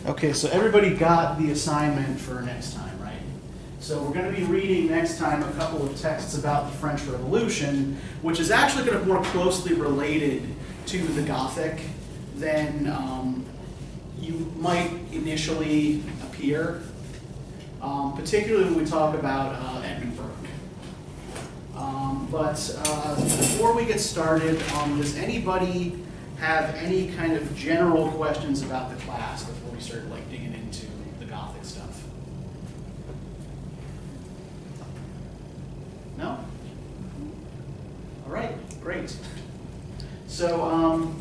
Okay, so everybody got the assignment for next time, right? So we're going to be reading next time a couple of texts about the French Revolution, which is actually going to be more closely related to the Gothic than you might initially appear, particularly when we talk about Edmund Burke. But before we get started, does anybody have any kind of general questions about the class before we start like digging into the Gothic stuff? No? All right, great. So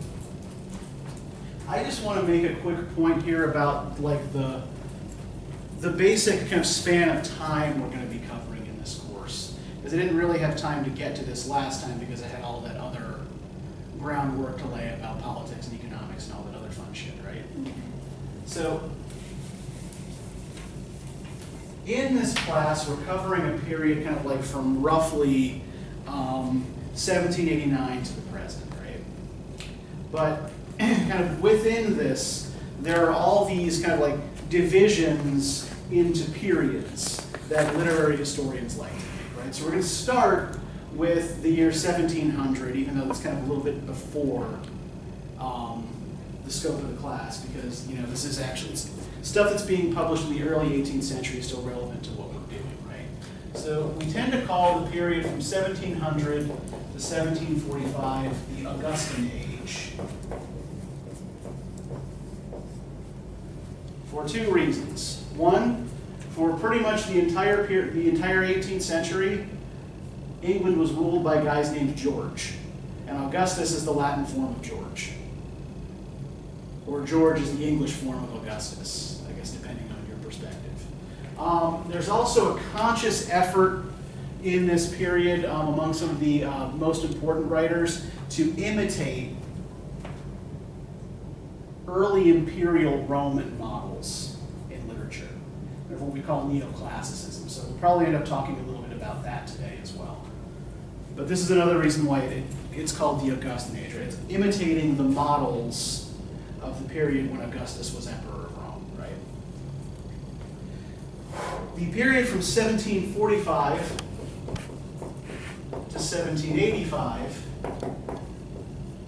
I just want to make a quick point here about like the basic kind of span of time we're going to be covering in this course, because I didn't really have time to get to this last time because I had all that other groundwork to lay about politics and economics and all that other fun shit, right? So in this class, we're covering a period kind of like from roughly 1789 to the present, right? But kind of within this, there are all these kind of like divisions into periods that literary historians like to make, right? So we're going to start with the year 1700, even though it's kind of a little bit before the scope of the class, because this is actually stuff that's being published in the early 18th century is still relevant to what we're doing, right? So we tend to call the period from 1700 to 1745 the Augustan Age, for two reasons. One, for pretty much the entire 18th century, England was ruled by guys named George, and Augustus is the Latin form of George. Or George is the English form of Augustus, I guess, depending on your perspective. There's also a conscious effort in this period among some of the most important writers to imitate early imperial Roman models in literature, or what we call neoclassicism. So we'll probably end up talking a little bit about that today as well. But this is another reason why it's called the Augustan Age, right? It's imitating the models of the period when Augustus was emperor of Rome, right? The period from 1745 to 1785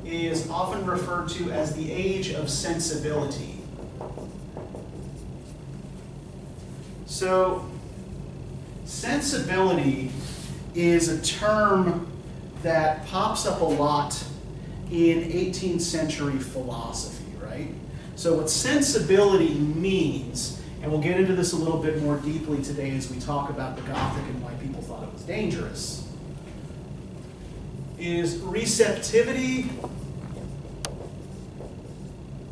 is often referred to as the Age of Sensibility. So, sensibility is a term that pops up a lot in 18th century philosophy, right? So what sensibility means, and we'll get into this a little bit more deeply today as we talk about the Gothic and why people thought it was dangerous, is receptivity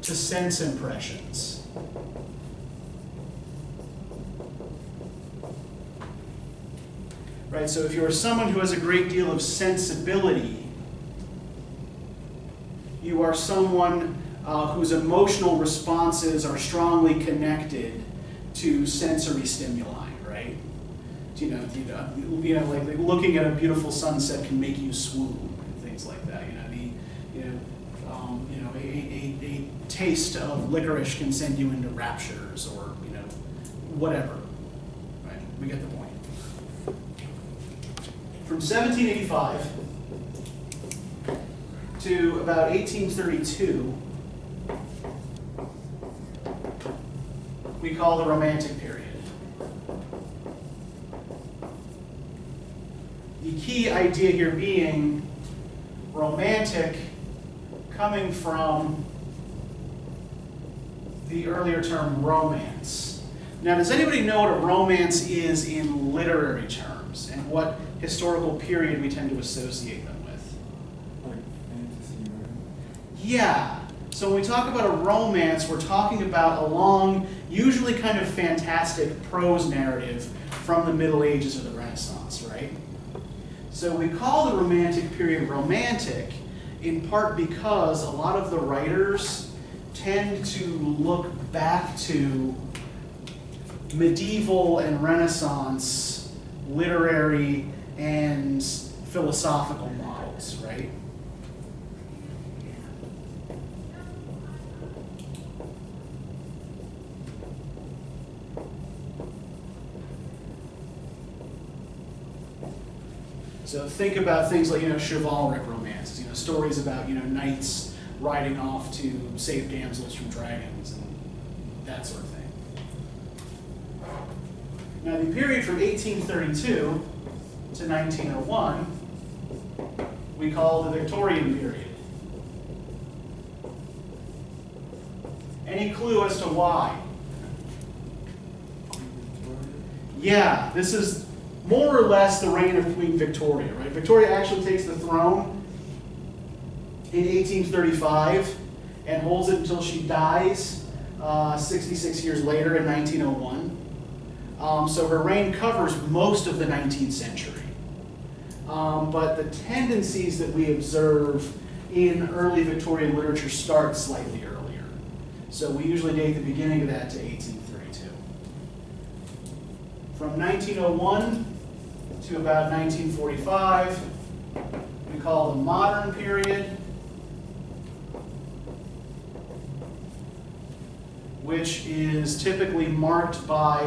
to sense impressions. Right, so if you're someone who has a great deal of sensibility, you are someone whose emotional responses are strongly connected to sensory stimuli, right? Like looking at a beautiful sunset can make you swoon and things like that. A taste of licorice can send you into raptures, or whatever. Right? We get the point. From 1785 to about 1832, we call the Romantic period. The key idea here being romantic coming from the earlier term romance. Now, does anybody know what a romance is in literary terms and what historical period we tend to associate them with? Like fantasy, right? Yeah. So when we talk about a romance, we're talking about a long, usually kind of fantastic prose narrative from the Middle Ages or the Renaissance, right? So we call the Romantic period romantic in part because a lot of the writers tend to look back to medieval and Renaissance literary and philosophical models, right? So think about things like, chivalric romances, stories about, knights riding off to save damsels from dragons and that sort of thing. Now the period from 1832 to 1901 we call the Victorian period. Any clue as to why? Yeah, this is more or less the reign of Queen Victoria, right? Victoria actually takes the throne in 1835 and holds it until she dies 66 years later in 1901. So her reign covers most of the 19th century. But the tendencies that we observe in early Victorian literature start slightly earlier. So we usually date the beginning of that to 1832. From 1901 to about 1945, we call the modern period, which is typically marked by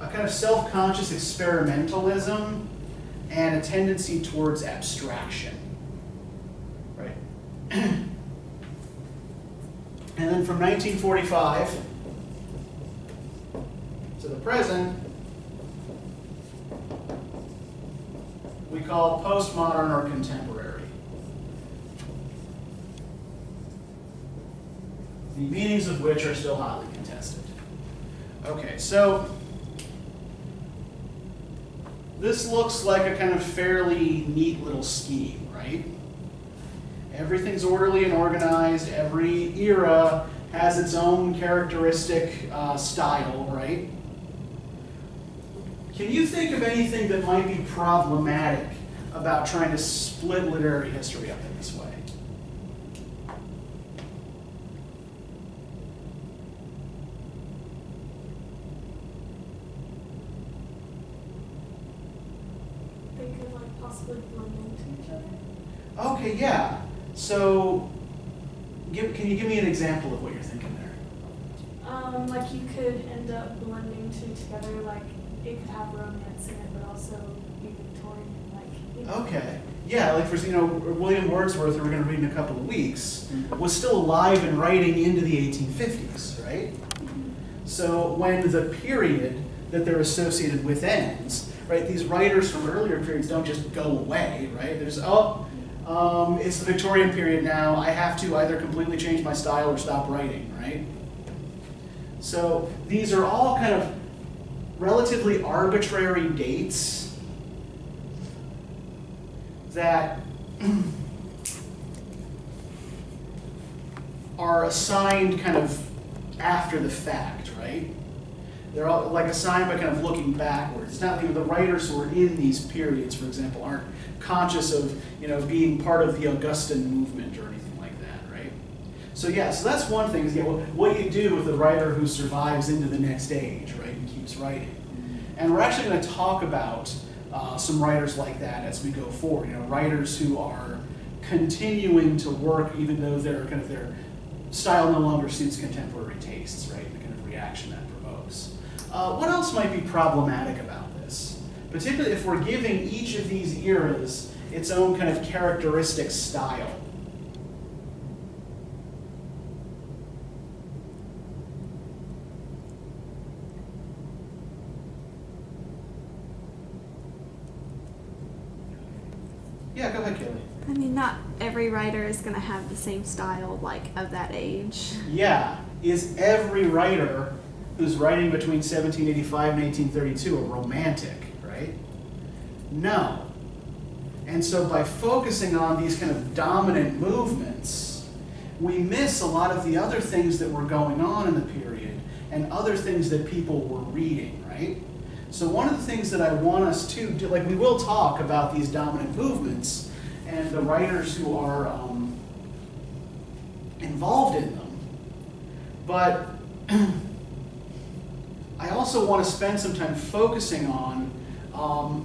a kind of self-conscious experimentalism and a tendency towards abstraction, right? And then from 1945 to the present, we call postmodern or contemporary. The meanings of which are still hotly contested. Okay, so this looks like a kind of fairly neat little scheme, right? Everything's orderly and organized. Every era has its own characteristic style, right? Can you think of anything that might be problematic about trying to split literary history up in this way? They could like possibly blend into each other. Okay, yeah. So, can you give me an example of what you're thinking there? Like you could end up blending two together, like it could have romance in it, but also be Victorian, like. Okay. Yeah, like for William Wordsworth, who we're going to read in a couple of weeks, was still alive and writing into the 1850s, right? Mm-hmm. So when the period that they're associated with ends, right, these writers from earlier periods don't just go away, right? There's, it's the Victorian period now, I have to either completely change my style or stop writing, right? So these are all kind of relatively arbitrary dates that are assigned kind of after the fact, right? They're all like assigned by kind of looking backwards. It's not like the writers who are in these periods, for example, aren't conscious of being part of the Augustan movement or anything like that, right? So yeah, so that's one thing is what do you do with a writer who survives into the next age, right, and keeps writing? And we're actually going to talk about some writers like that as we go forward. Writers who are continuing to work even though their style no longer suits contemporary tastes, right? The kind of reaction that provokes. What else might be problematic about this? Particularly if we're giving each of these eras its own kind of characteristic style. Yeah, go ahead, Kaylee. I mean, not every writer is going to have the same style, like, of that age. Yeah. Is every writer who's writing between 1785 and 1832 a romantic, right? No. And so by focusing on these kind of dominant movements, we miss a lot of the other things that were going on in the period and other things that people were reading, right? So one of the things that I want us to do, we will talk about these dominant movements and the writers who are involved in them, but I also want to spend some time focusing on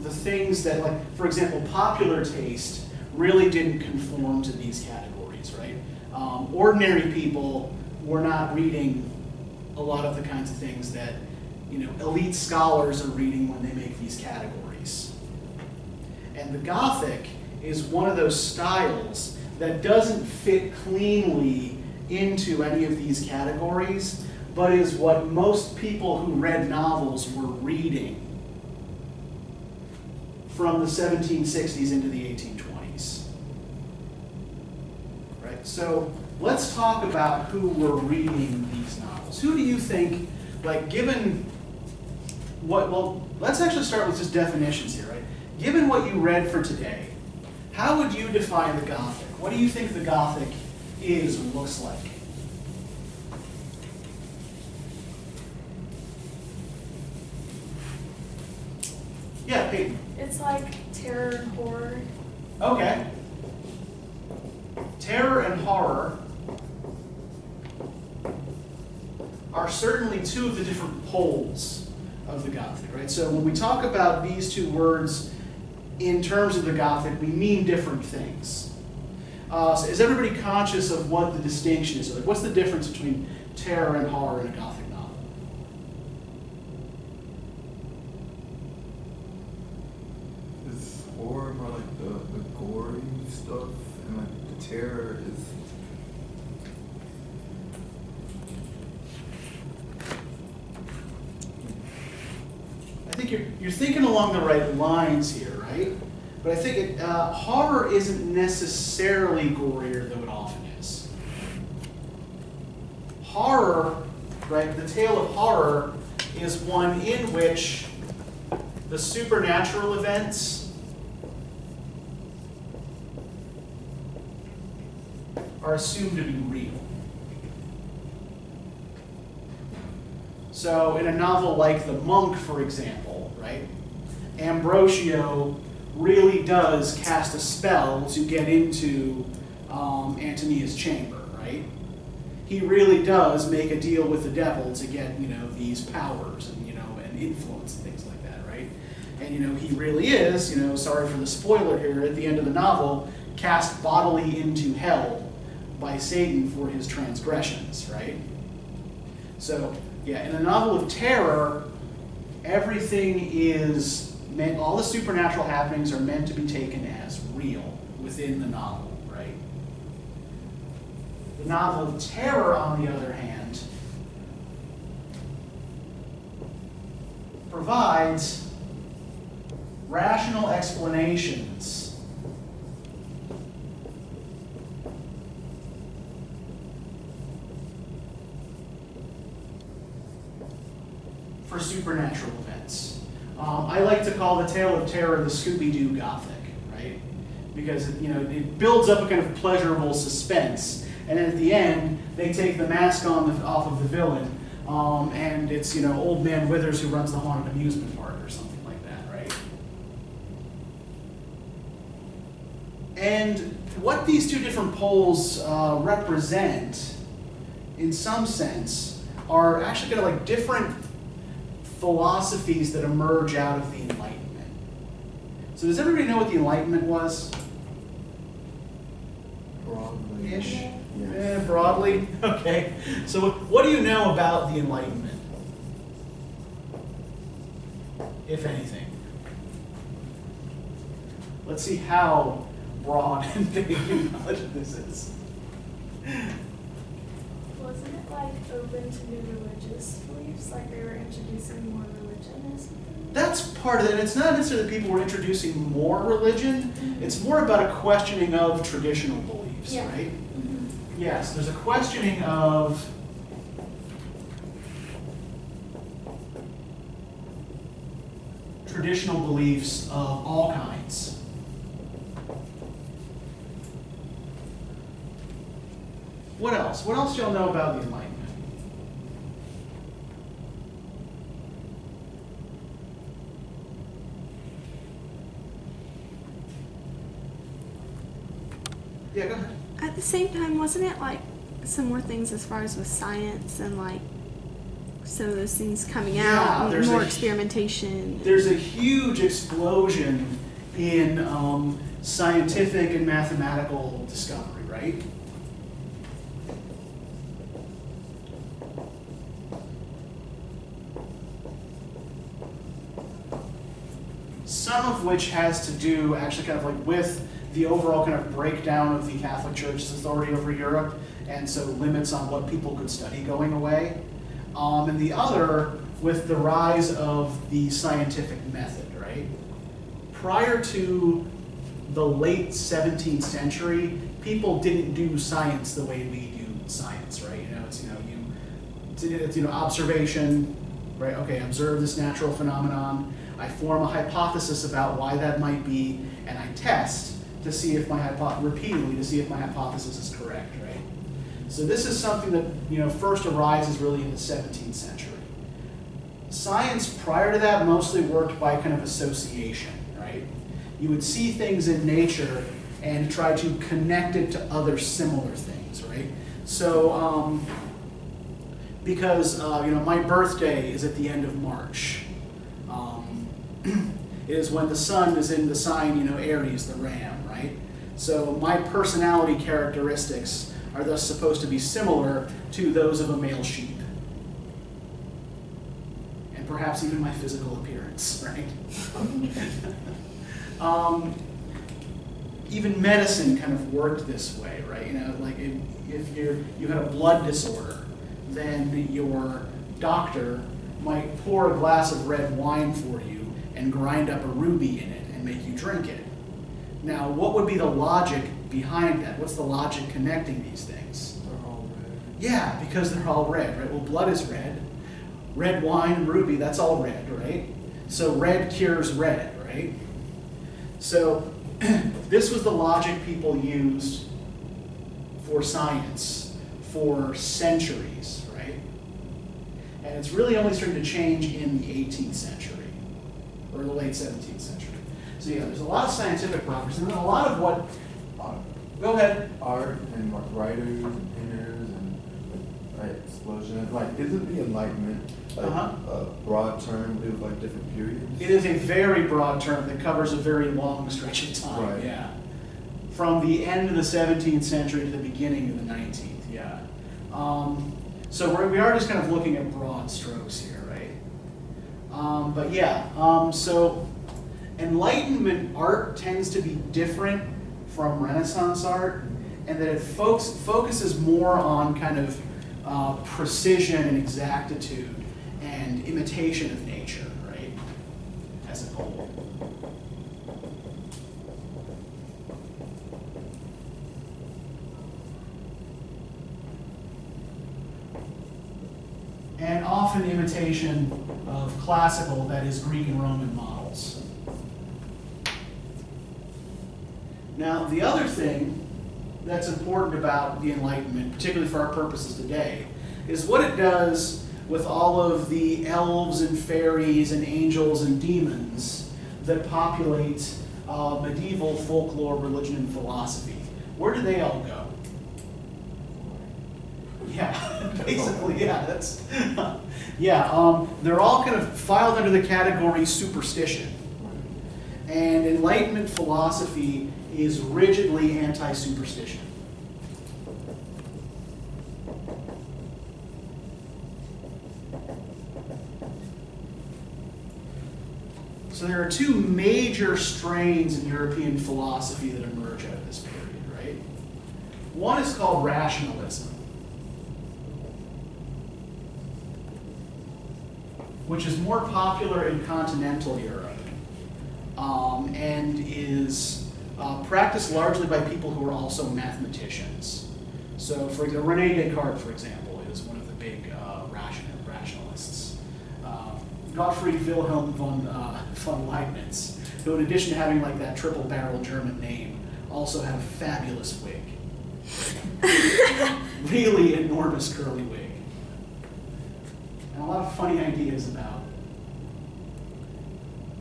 the things that, for example, popular taste really didn't conform to these categories, right? Ordinary people were not reading a lot of the kinds of things that elite scholars are reading when they make these categories. And the Gothic is one of those styles that doesn't fit cleanly into any of these categories, but is what most people who read novels were reading from the 1760s into the 1820s. Right? So let's talk about who were reading these novels. Who do you think, like, given what, well, let's actually start with just definitions here, right? Given what you read for today, how would you define the Gothic? What do you think the Gothic is or looks like? Yeah, Peyton. It's like terror and horror. Okay. Terror and horror are certainly two of the different poles of the Gothic, right? So when we talk about these two words in terms of the Gothic, we mean different things. So is everybody conscious of what the distinction is? Like, what's the difference between terror and horror in a Gothic novel? Is horror more like the gory stuff, and like the terror is I think you're thinking along the right lines here, right? But I think horror isn't necessarily gorier, though it often is. Horror, right, the tale of horror is one in which the supernatural events are assumed to be real. So in a novel like The Monk, for example, right, Ambrosio really does cast a spell to get into Antonia's chamber, right? He really does make a deal with the devil to get, these powers and, and influence and things like that, right? And, he really is, sorry for the spoiler here, at the end of the novel, cast bodily into hell by Satan for his transgressions, right? So, yeah, in a novel of terror, everything is meant, all the supernatural happenings are meant to be taken as real within the novel, right? The novel of terror, on the other hand, provides rational explanations for supernatural events. I like to call the tale of terror the Scooby-Doo Gothic, right? Because it builds up a kind of pleasurable suspense, and then at the end they take the mask off of the villain, and it's Old Man Withers who runs the haunted amusement park or something like that, right? And what these two different poles represent, in some sense, are actually kind of like different philosophies that emerge out of the Enlightenment. So does everybody know what the Enlightenment was? broadly. Ish? Yes. Broadly? Okay. So what do you know about the Enlightenment? If anything. Let's see how broad and big your knowledge of this is. Wasn't it like open to new religious beliefs? Like they were introducing more religion or something? That's part of it. It's not necessarily that people were introducing more religion. It's more about a questioning of traditional beliefs, Yeah. right? Mm-hmm. Yes, there's a questioning of traditional beliefs of all kinds. What else? What else do y'all know about the Enlightenment? Yeah, go ahead. At the same time, wasn't it like some more things as far as with science and like some of those things coming Yeah, out there's and more a- experimentation? There's a huge explosion in scientific and mathematical discovery, right? some of which has to do actually kind of like with the overall kind of breakdown of the Catholic Church's authority over Europe, and so limits on what people could study going away. And the other with the rise of the scientific method, right? Prior to the late 17th century, people didn't do science the way we do science, right? It's observation, right? Okay, observe this natural phenomenon. I form a hypothesis about why that might be, and I test to see if repeatedly to see if my hypothesis is correct, right? So this is something that first arises really in the 17th century. Science prior to that mostly worked by kind of association, right? You would see things in nature and try to connect it to other similar things, right? So, because my birthday is at the end of March, it is when the sun is in the sign, Aries, the ram, right? So my personality characteristics are thus supposed to be similar to those of a male sheep. And perhaps even my physical appearance, right? Even medicine kind of worked this way, right? Like if you had a blood disorder, then your doctor might pour a glass of red wine for you and grind up a ruby in it and make you drink it. Now, what would be the logic behind that? What's the logic connecting these things? They're all red. Yeah, because they're all red, right? Well, blood is red. Red wine and ruby, that's all red, right? So red cures red, right? So this was the logic people used for science for centuries, right? And it's really only starting to change in the 18th century, or the late 17th century. So yeah, there's a lot of scientific progress, and then a lot of what, go ahead. Art and like writers and painters and like explosion. Like, isn't the Enlightenment like a broad term with like different periods? It is a very broad term that covers a very long stretch of time, Right. yeah. From the end of the 17th century to the beginning of the 19th, yeah. So we are just kind of looking at broad strokes here, right? But yeah, so Enlightenment art tends to be different from Renaissance art, and that it focuses more on kind of precision and exactitude and imitation of nature, right, as a whole. And often imitation of classical, that is Greek and Roman models. Now, the other thing that's important about the Enlightenment, particularly for our purposes today, is what it does with all of the elves and fairies and angels and demons that populate medieval folklore, religion, and philosophy. Where do they all go? Yeah, basically, yeah, that's, yeah, they're all kind of filed under the category superstition. And Enlightenment philosophy is rigidly anti-superstition. So there are two major strains in European philosophy that emerge out of this period, right? One is called rationalism, which is more popular in continental Europe, and is practiced largely by people who are also mathematicians. So, for example, René Descartes, for example, is one of the big rationalists. Gottfried Wilhelm von Leibniz, who, in addition to having like that triple-barrel German name, also had a fabulous wig. Really enormous curly wig. And a lot of funny ideas about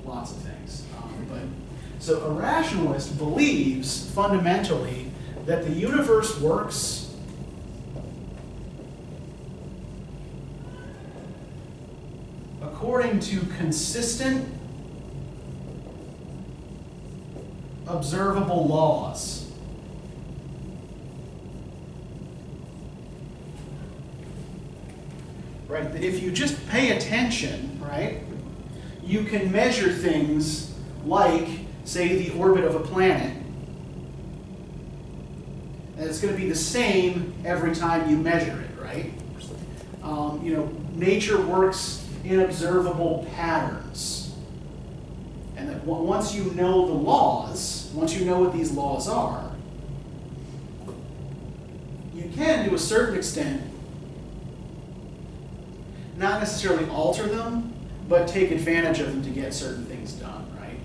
lots of things. So a rationalist believes fundamentally that the universe works according to consistent, observable laws. Right? That if you just pay attention, right, you can measure things like, say, the orbit of a planet. And it's going to be the same every time you measure it, right? Nature works in observable patterns. And that once you know the laws, once you know what these laws are, you can, to a certain extent, not necessarily alter them, but take advantage of them to get certain things done, right?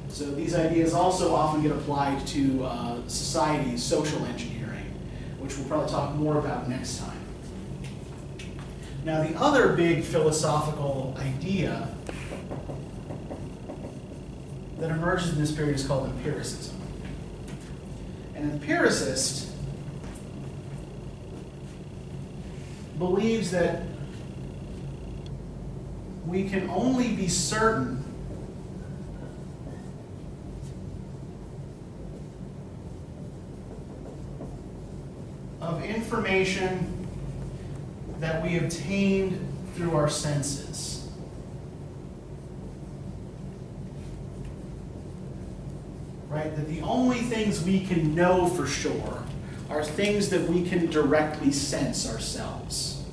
So these ideas also often get applied to society's social engineering, which we'll probably talk more about next time. Now, the other big philosophical idea that emerges in this period is called empiricism. An empiricist believes that we can only be certain of information that we obtained through our senses. Right? That the only things we can know for sure are things that we can directly sense ourselves.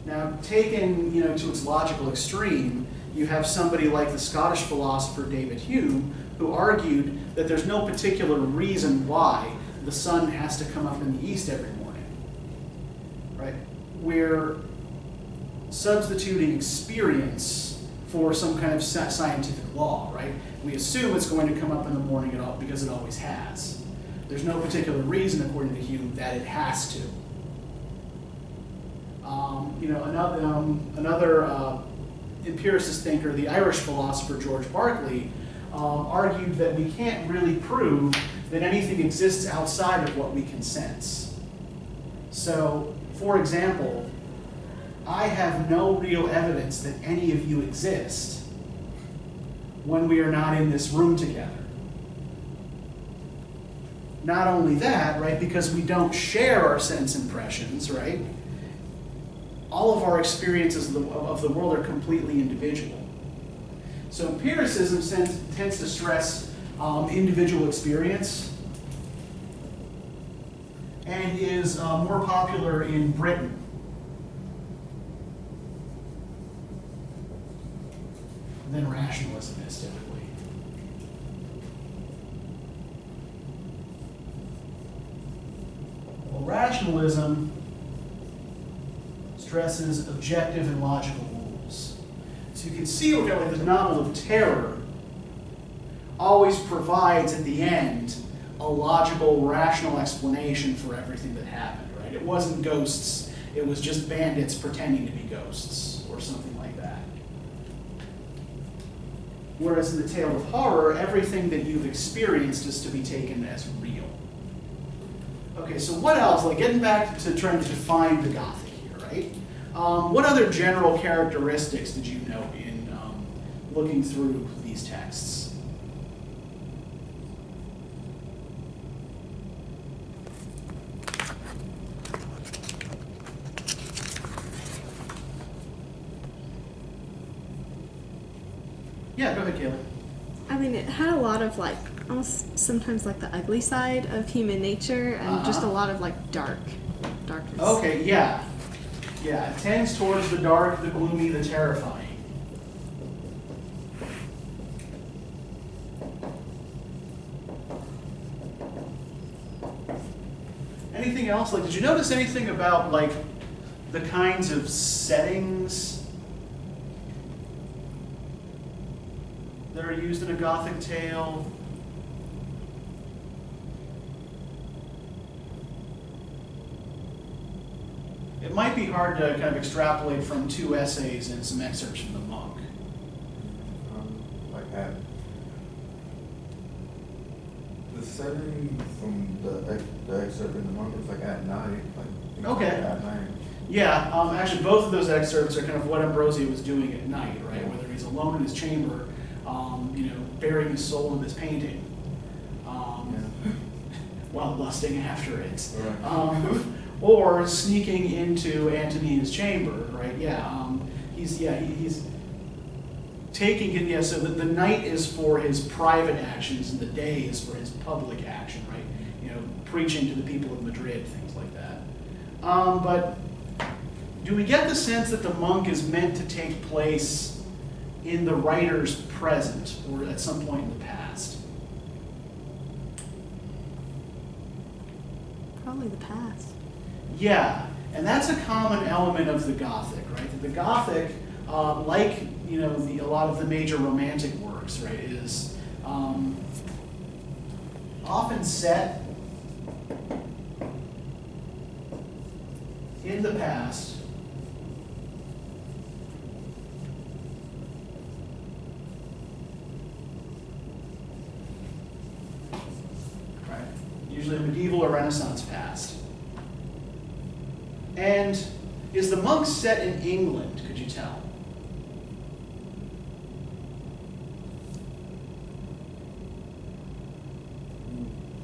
Now, taken to its logical extreme, you have somebody like the Scottish philosopher David Hume, who argued that there's no particular reason why the sun has to come up in the east every morning. Right? We're substituting experience for some kind of scientific law, right? We assume it's going to come up in the morning because it always has. There's no particular reason, according to Hume, that it has to. Another empiricist thinker, the Irish philosopher George Berkeley, argued that we can't really prove that anything exists outside of what we can sense. So, for example, I have no real evidence that any of you exist when we are not in this room together. Not only that, right, because we don't share our sense impressions, right? All of our experiences of the world are completely individual. So empiricism tends to stress individual experience and is more popular in Britain. Than rationalism is typically. Well, rationalism stresses objective and logical rules. So you can see what like the novel of terror always provides at the end a logical, rational explanation for everything that happened, right? It wasn't ghosts, it was just bandits pretending to be ghosts or something like that. Whereas in the tale of horror, everything that you've experienced is to be taken as real. Okay, so what else? Like getting back to trying to define the Gothic here, right? What other general characteristics did you note in looking through these texts? Yeah, go ahead, Kayla. I mean, it had a lot of like, almost sometimes like the ugly side of human nature and just a lot of like darkness. Okay, yeah. Yeah, it tends towards the dark, the gloomy, the terrifying. Anything else? Like, did you notice anything about like the kinds of settings that are used in a Gothic tale? It might be hard to kind of extrapolate from 2 essays and some excerpts from the Monk. Like at the setting from the excerpt in the Monk is like at night. Like Okay. At night. Yeah, actually both of those excerpts are kind of what Ambrosio was doing at night, right? Whether he's alone in his chamber, burying his soul in this painting, while lusting after it. Right. Or sneaking into Antonina's chamber, right? Yeah, he's taking it, yeah, so the night is for his private actions and the day is for his public action, right? You know, preaching to the people of Madrid, things like that. But do we get the sense that the monk is meant to take place in the writer's present or at some point in the past? Probably the past. Yeah, and that's a common element of the Gothic, right? The Gothic, like a lot of the major Romantic works, right, is often set in the past. Right, usually a medieval or Renaissance past. And is the monk set in England, could you tell?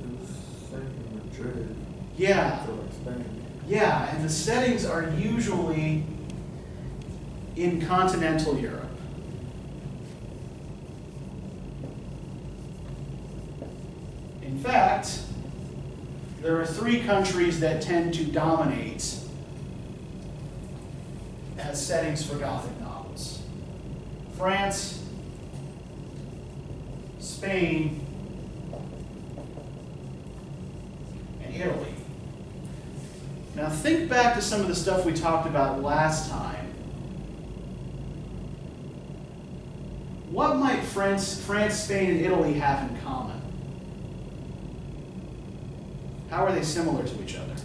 It was set in Madrid. Yeah. So like Spain. Yeah, and the settings are usually in continental Europe. In fact, there are 3 countries that tend to dominate as settings for Gothic novels: France, Spain, and Italy. Now think back to some of the stuff we talked about last time. What might France, Spain, and Italy have in common? How are they similar to each other? Do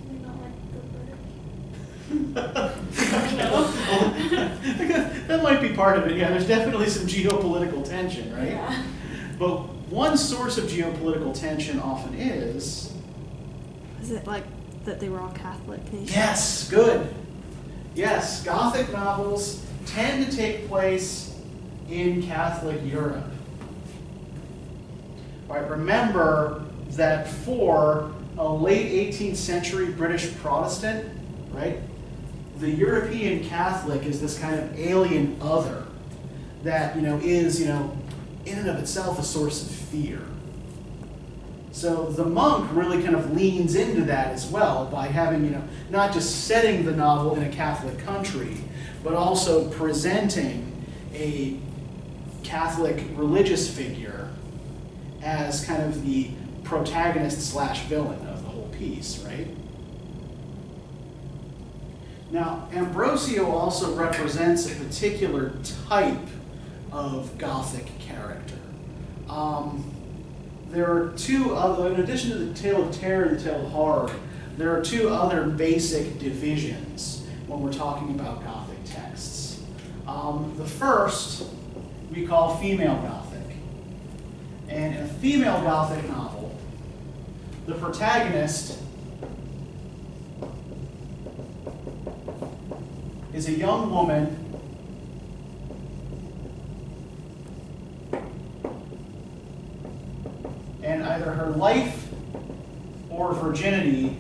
they not like That might be part of it. Yeah, there's definitely some geopolitical tension, right? Yeah. But one source of geopolitical tension often is... Is it like that they were all Catholic nations? Yes, good. Yes, Gothic novels tend to take place in Catholic Europe. Right, remember that for a late 18th century British Protestant, right, the European Catholic is this kind of alien other that, is, in and of itself a source of fear. So the monk really kind of leans into that as well by having, not just setting the novel in a Catholic country, but also presenting a Catholic religious figure as kind of the protagonist / villain of the whole piece, right? Now, Ambrosio also represents a particular type of Gothic character. There are 2 other, in addition to the tale of terror and the tale of horror, there are 2 other basic divisions when we're talking about Gothic texts. The first we call female Gothic. And in a female Gothic novel, the protagonist is a young woman and either her life or virginity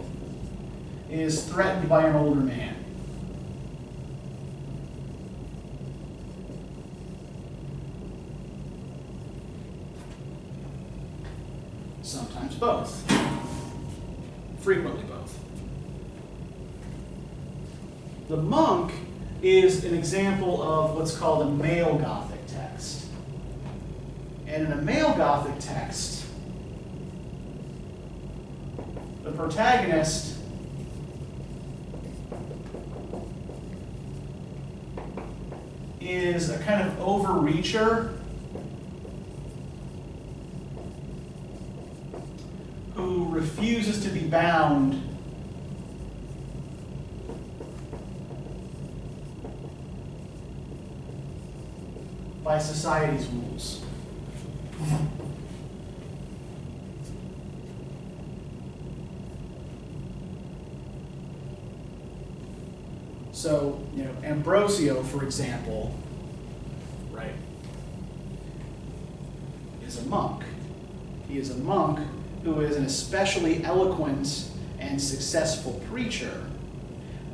is threatened by an older man. Sometimes both. Frequently both. The monk is an example of what's called a male Gothic text. And in a male Gothic text, the protagonist is a kind of overreacher who refuses to be bound by society's rules. So, Ambrosio, for example, right, is a monk. He is a monk who is an especially eloquent and successful preacher,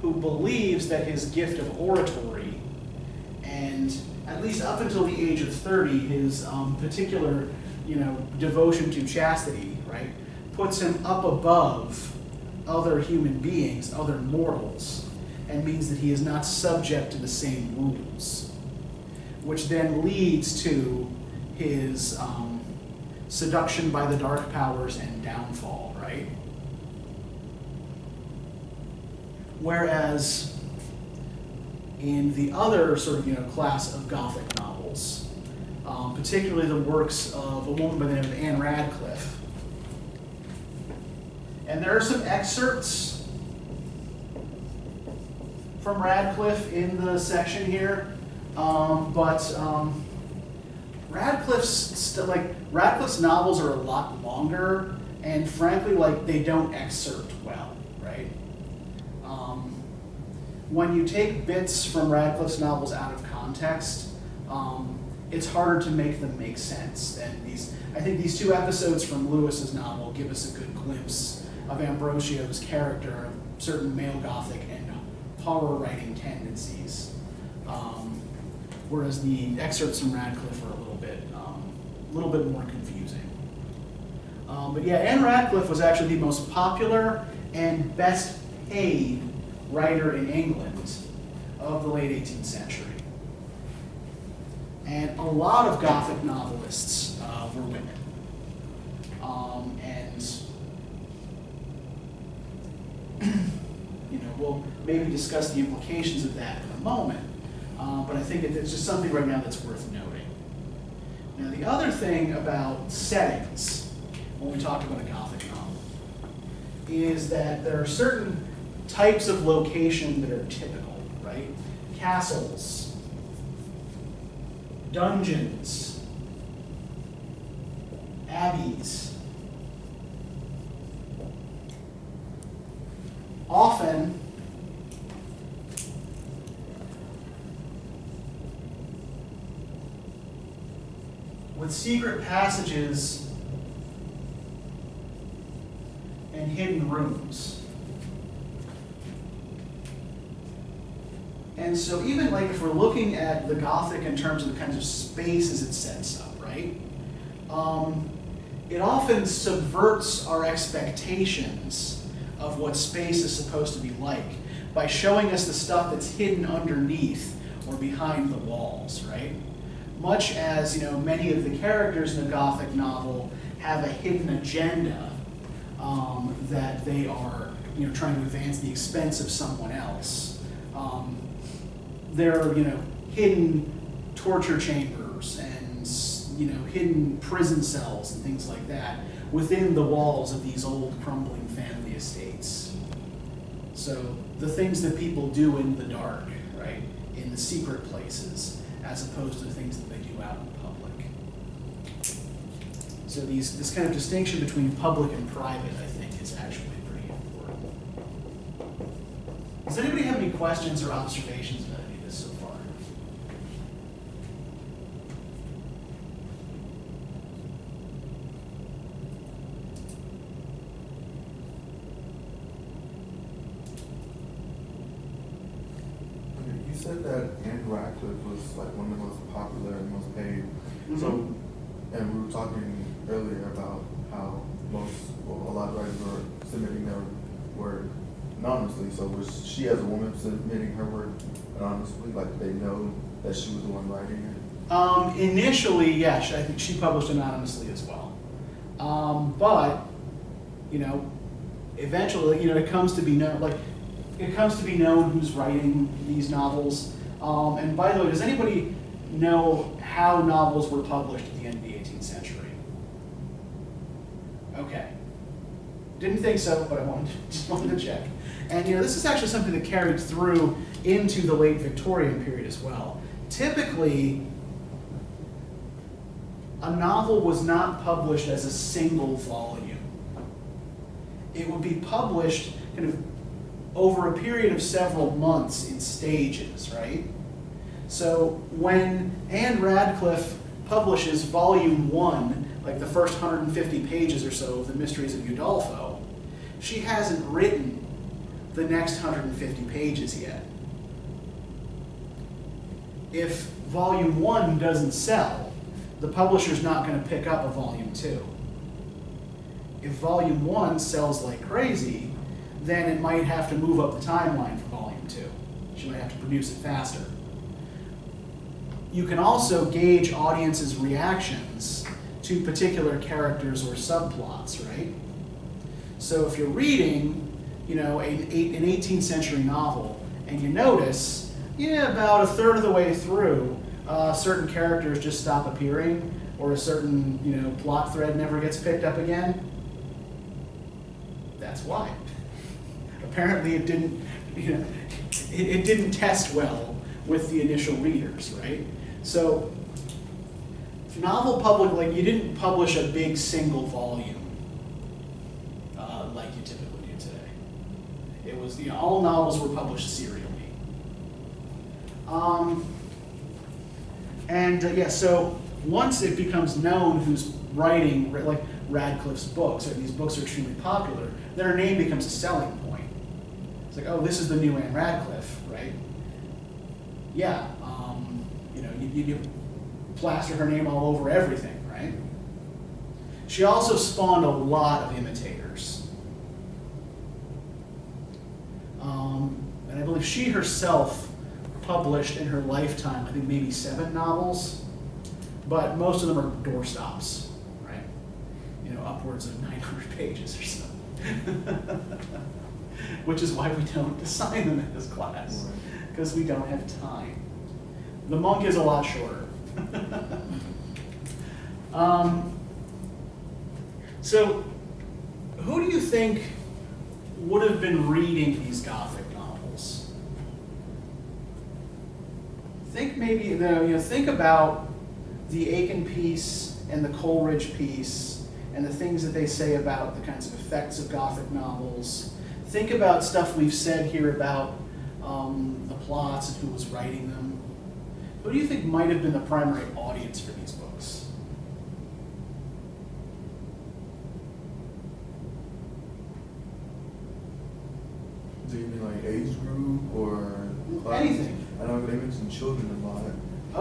who believes that his gift of oratory, and at least up until the age of 30, his particular, devotion to chastity, right, puts him up above other human beings, other mortals, and means that he is not subject to the same rules, which then leads to his seduction by the dark powers and downfall, right? Whereas in the other sort of class of Gothic novels, particularly the works of a woman by the name of Anne Radcliffe, and there are some excerpts from Radcliffe in the section here, but Radcliffe's novels are a lot longer, and frankly, they don't excerpt well, right? When you take bits from Radcliffe's novels out of context, it's harder to make them make sense. And I think these two episodes from Lewis's novel give us a good glimpse of Ambrosio's character, of certain male Gothic and horror writing tendencies. Whereas the excerpts from Radcliffe are a little bit more confusing. But yeah, Anne Radcliffe was actually the most popular and best paid writer in England of the late 18th century. And a lot of Gothic novelists were women. We'll maybe discuss the implications of that in a moment. But I think it's just something right now that's worth noting. Now, the other thing about settings, when we talk about a Gothic novel, is that there are certain types of location that are typical, right? Castles, dungeons, abbeys. Often, with secret passages and hidden rooms. And so even if we're looking at the Gothic in terms of the kinds of spaces it sets up, right? It often subverts our expectations of what space is supposed to be like by showing us the stuff that's hidden underneath or behind the walls, right? Much as many of the characters in a Gothic novel have a hidden agenda that they are trying to advance at the expense of someone else. There are hidden torture chambers and hidden prison cells and things like that within the walls of these old crumbling family estates. So the things that people do in the dark, right, in the secret places, as opposed to things that they do out in public. So this kind of distinction between public and private, I think, is actually pretty important. Does anybody have any questions or observations about any of this so far? You said that Anne Radcliffe was one of the most popular and most paid. Mm-hmm. So, and we were talking earlier about how a lot of writers were submitting their work anonymously. So was she, as a woman, submitting her work anonymously? They know that she was the one writing it? Initially, yeah, I think she published anonymously as well. But, eventually, it comes to be known, it comes to be known who's writing these novels. And by the way, does anybody know how novels were published at the end of the 18th century? Okay. Didn't think so, but I just wanted to check. And this is actually something that carried through into the late Victorian period as well. Typically, a novel was not published as a single volume. It would be published kind of over a period of several months in stages, right? So when Anne Radcliffe publishes volume 1, the first 150 pages or so of The Mysteries of Udolpho, she hasn't written the next 150 pages yet. If volume 1 doesn't sell, the publisher's not going to pick up a volume 2. If volume 1 sells like crazy, then it might have to move up the timeline for volume 2. She might have to produce it faster. You can also gauge audiences' reactions to particular characters or subplots, right? So if you're reading, an 18th century novel, and you notice, about a third of the way through, certain characters just stop appearing, or a certain, plot thread never gets picked up again, that's why. Apparently it didn't, it didn't test well with the initial readers, right? So, novel public, you didn't publish a big single volume like you typically do today. It was, all novels were published serially. So once it becomes known who's writing, like Radcliffe's books, or these books are extremely popular, then her name becomes a selling point. It's like, oh, this is the new Anne Radcliffe, right? Yeah, you plaster her name all over everything, right? She also spawned a lot of imitators. And I believe she herself published in her lifetime, I think maybe 7 novels, but most of them are doorstops, right? Upwards of 900 pages or so. Which is why we don't assign them in this class, because we don't have time. The Monk is a lot shorter. So, who do you think would have been reading these Gothic novels? Think maybe, think about the Aiken piece and the Coleridge piece and the things that they say about the kinds of effects of Gothic novels. Think about stuff we've said here about the plots and who was writing them. Who do you think might have been the primary audience for these books? Do you mean like age group or class? Anything. I know they mentioned children a lot.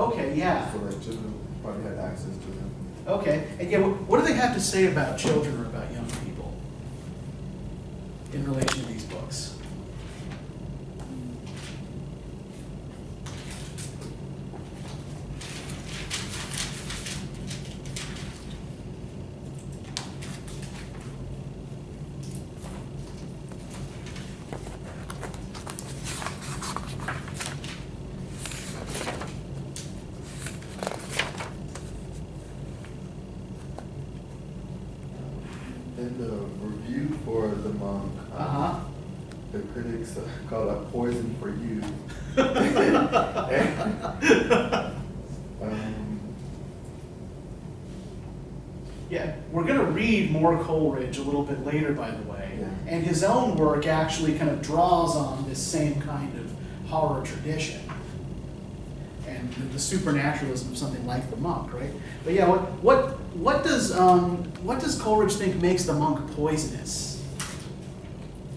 Okay, yeah. So like children probably had access to them. Okay, and yeah, what do they have to say about children or about young people in relation to these books? In the review for The Monk, the critics called it poison for you. Yeah, we're going to read more Coleridge a little bit later, by the way. Yeah. And his own work actually kind of draws on this same kind of horror tradition and the supernaturalism of something like The Monk, right? But yeah, what does Coleridge think makes The Monk poisonous?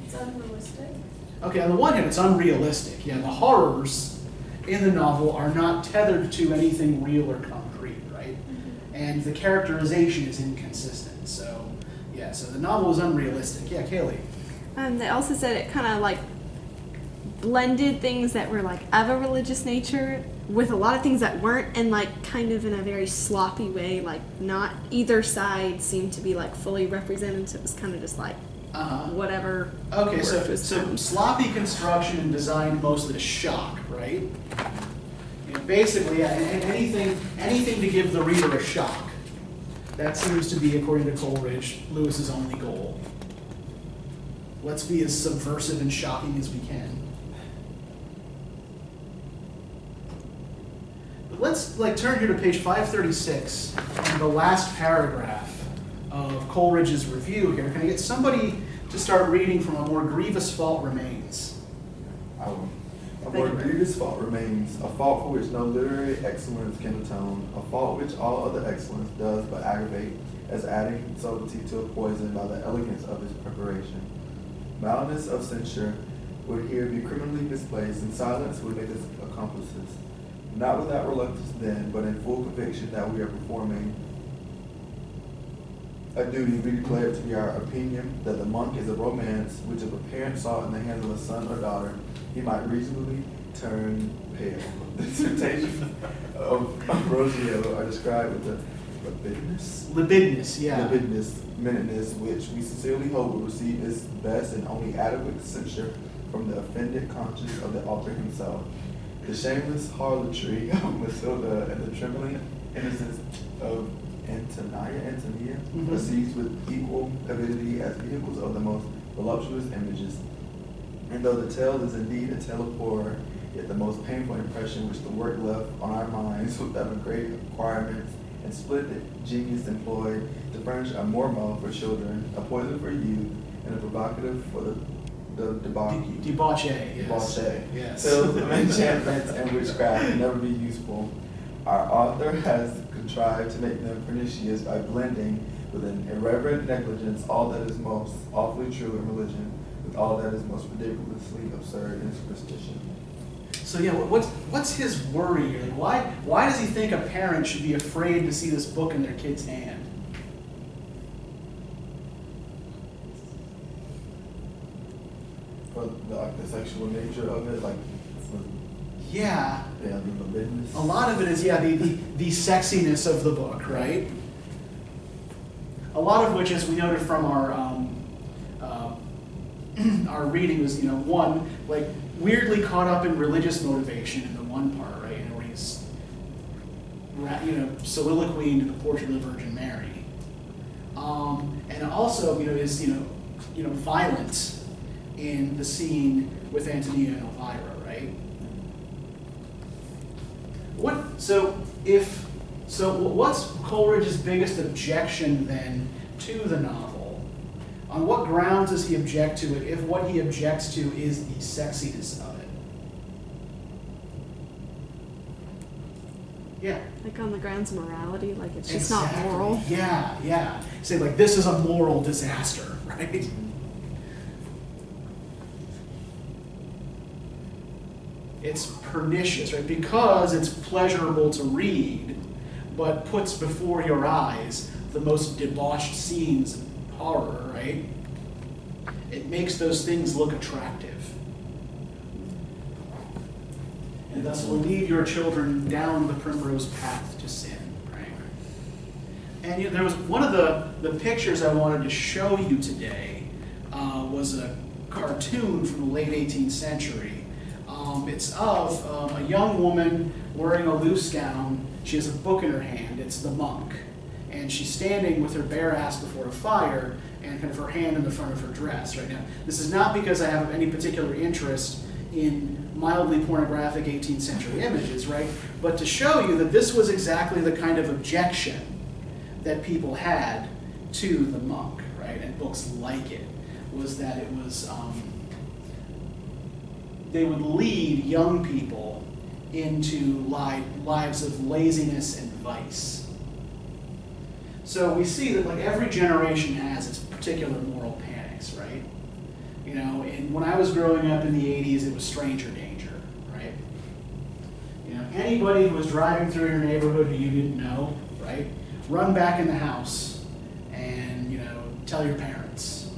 It's unrealistic. Okay, on the one hand, it's unrealistic. Yeah, the horrors in the novel are not tethered to anything real or concrete, right? And the characterization is inconsistent. So, yeah, so the novel is unrealistic. Yeah, Kaylee. They also said it kind of blended things that were of a religious nature with a lot of things that weren't, and kind of in a very sloppy way. Not either side seemed to be fully represented. So it was kind of just whatever. Okay, so sloppy construction and designed mostly to shock, right? Basically, yeah, anything to give the reader a shock. That seems to be, according to Coleridge, Lewis's only goal. Let's be as subversive and shocking as we can. But let's turn here to page 536 and the last paragraph of Coleridge's review here. Can I get somebody to start reading from A More Grievous Fault Remains? I will. A Thank more you. grievous fault remains, a fault for which no literary excellence can atone, a fault which all other excellence does but aggravate, as adding subtlety to a poison by the elegance of its preparation. Mildness of censure would here be criminally displaced, and silence would make us accomplices. Not without reluctance then, but in full conviction that we are performing a duty, we declare it to be our opinion that the monk is a romance which if a parent saw in the hands of a son or daughter, he might reasonably turn pale. The temptations of Ambrosio are described with the Libidinous, yeah. libidinous minuteness, which we sincerely hope will receive its best and only adequate censure from the offended conscience of the author himself. The shameless harlotry of Matilda and the trembling innocence of Antonia receives with equal avidity as vehicles of the most voluptuous images. And though the tale is indeed a tale of horror, yet the most painful impression which the work left on our minds was that of great acquirements and splendid genius employed to furnish a mormon for children, a poison for youth, and a provocative for the Debauchee, yes. Debauchee. Yes. Tales of enchantments and witchcraft can never be useful. Our author has contrived to make them pernicious by blending with an irreverent negligence all that is most awfully true in religion with all that is most ridiculously absurd in superstition. So yeah, what's his worry here? Why does he think a parent should be afraid to see this book in their kid's hand? For the sexual nature of it, Yeah. the business. A lot of it is, the sexiness of the book, right? A lot of which, as we noted from our reading, was, one, weirdly caught up in religious motivation in the one part, right? Where he's, soliloquy into the portrait of the Virgin Mary. And also, is, violence in the scene with Antonia and Elvira, right? What's Coleridge's biggest objection then to the novel? On what grounds does he object to it if what he objects to is the sexiness of it? Yeah. Like on the grounds of morality, like it's just Exactly. not moral. Yeah. Say this is a moral disaster, right? It's pernicious, right? Because it's pleasurable to read, but puts before your eyes the most debauched scenes of horror, right? It makes those things look attractive. And thus will lead your children down the primrose path to sin, right? And there was one of the pictures I wanted to show you today was a cartoon from the late 18th century. It's of a young woman wearing a loose gown. She has a book in her hand. It's The Monk. And she's standing with her bare ass before a fire and kind of her hand in the front of her dress right now. This is not because I have any particular interest in mildly pornographic 18th century images, right? But to show you that this was exactly the kind of objection that people had to The Monk, right? And books like it, was that it was, they would lead young people into lives of laziness and vice. So we see that every generation has its particular moral panics, right? And when I was growing up in the 80s, it was stranger danger, right? Anybody who was driving through your neighborhood who you didn't know, right? Run back in the house and, tell your parents,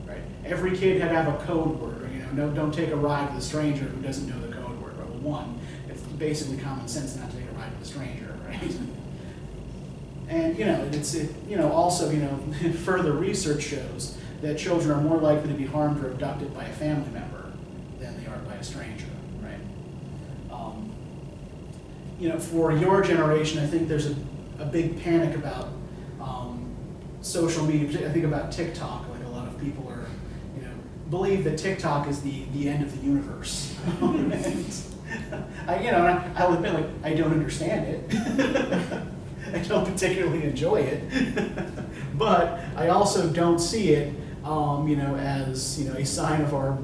right? Every kid had to have a code word. Don't take a ride with a stranger who doesn't know the code word. Well, one, it's basically common sense not to take a ride with a stranger, right? And also further research shows that children are more likely to be harmed or abducted by a family member than they are by a stranger, right? For your generation, I think there's a big panic about social media. I think about TikTok. A lot of people are, believe that TikTok is the end of the universe. I'll admit, I don't understand it. I don't particularly enjoy it, but I also don't see it, as a sign of our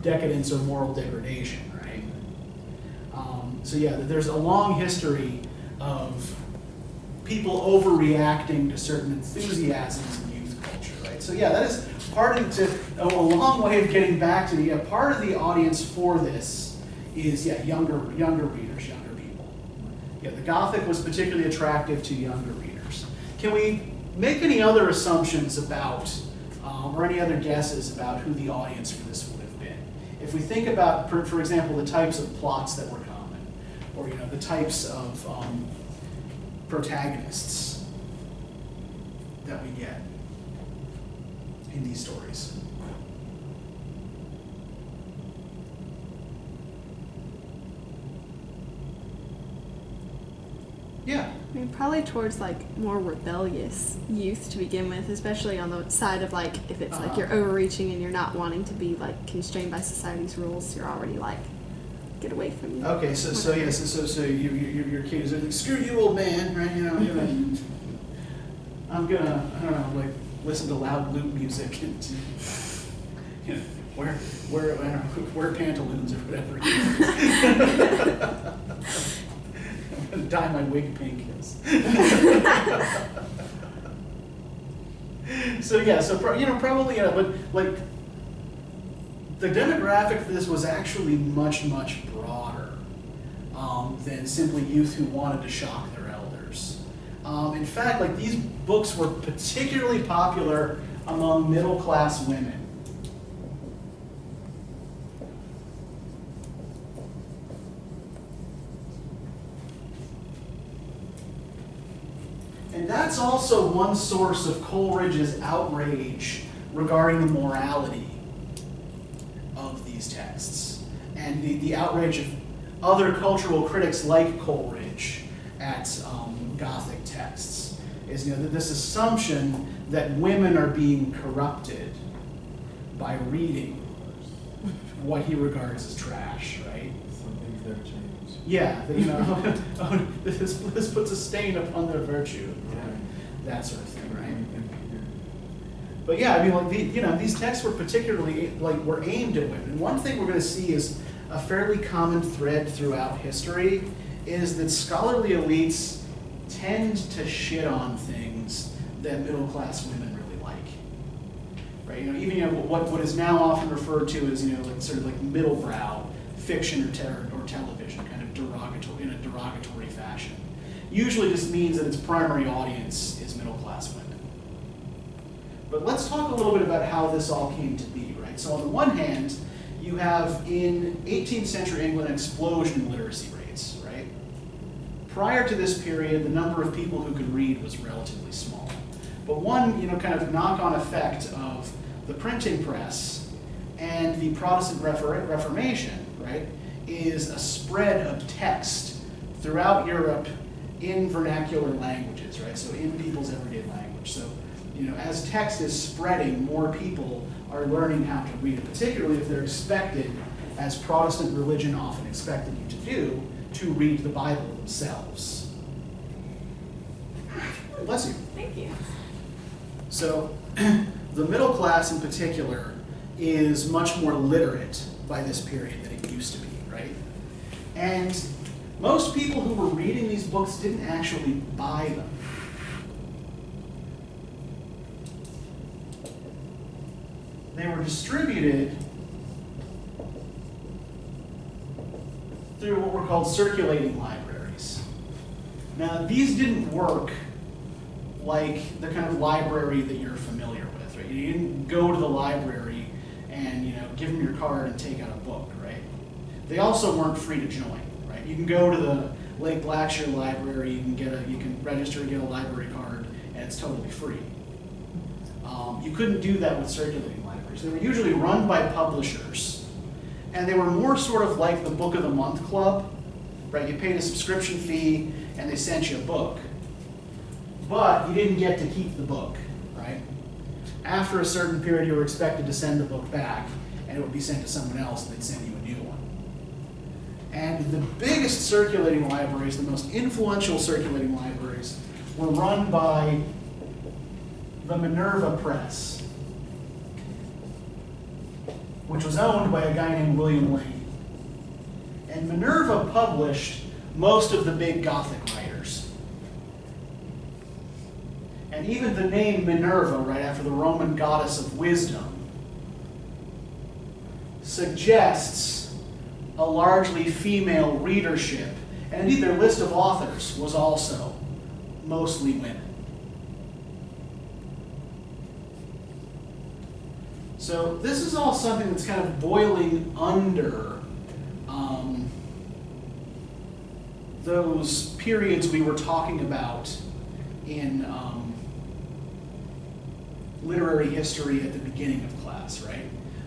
decadence or moral degradation, right? There's a long history of people overreacting to certain enthusiasms in youth culture, right? So that is a long way of getting back to the part of the audience for this is younger readers, younger people. Yeah, the Gothic was particularly attractive to younger readers. Can we make any other assumptions about, or any other guesses about who the audience for this would have been? If we think about, for example, the types of plots that were common, or the types of protagonists that we get in these stories. Yeah. I mean, probably towards like more rebellious youth to begin with, especially on the side of like if it's like you're overreaching and you're not wanting to be like constrained by society's rules, you're already like get away from you. Okay, so your kid is like, screw you, old man, right? I'm gonna I don't know, like listen to loud lute music and wear pantaloons or whatever. I'm gonna dye my wig pink. Probably, but like the demographic for this was actually much broader than simply youth who wanted to shock their elders. In fact, like these books were particularly popular among middle-class women. And that's also one source of Coleridge's outrage regarding the morality of these texts, and the outrage of other cultural critics like Coleridge at Gothic texts is this assumption that women are being corrupted by reading what he regards as trash, right? Some things never change. Yeah, this puts a stain upon their virtue, that sort of thing, right? But yeah, I mean, like these texts were particularly were aimed at women. One thing we're going to see is a fairly common thread throughout history is that scholarly elites tend to shit on things that middle-class women really like, right? Even what is now often referred to as sort of like middle-brow fiction or television, kind of derogatory in a derogatory fashion. Usually just means that its primary audience is middle-class women. But let's talk a little bit about how this all came to be, right? So on the one hand, you have in 18th century England an explosion in literacy rates, right? Prior to this period, the number of people who could read was relatively small. But one, kind of knock-on effect of the printing press and the Protestant Reformation, right, is a spread of text throughout Europe in vernacular languages, right? So in people's everyday language. So, as text is spreading, more people are learning how to read it, particularly if they're expected, as Protestant religion often expected you to do, to read the Bible themselves. Bless you. Thank you. So, the middle class in particular is much more literate by this period than it used to be, right? And most people who were reading these books didn't actually buy them. They were distributed through what were called circulating libraries. Now, these didn't work like the kind of library that you're familiar with, right? You didn't go to the library and give them your card and take out a book, right? They also weren't free to join, right? You can go to the Lake Blackshear Library, you can register and get a library card, and it's totally free. You couldn't do that with circulating libraries. They were usually run by publishers, and they were more sort of like the Book of the Month Club, right? You paid a subscription fee, and they sent you a book. But you didn't get to keep the book, right? After a certain period, you were expected to send the book back, and it would be sent to someone else, and they'd send you a new one. And the biggest circulating libraries, the most influential circulating libraries, were run by the Minerva Press, which was owned by a guy named William Lane. And Minerva published most of the big Gothic writers. And even the name Minerva, right after the Roman goddess of wisdom, suggests a largely female readership. And indeed, their list of authors was also mostly women. So this is all something that's kind of boiling under those periods we were talking about in literary history at the beginning of class, right?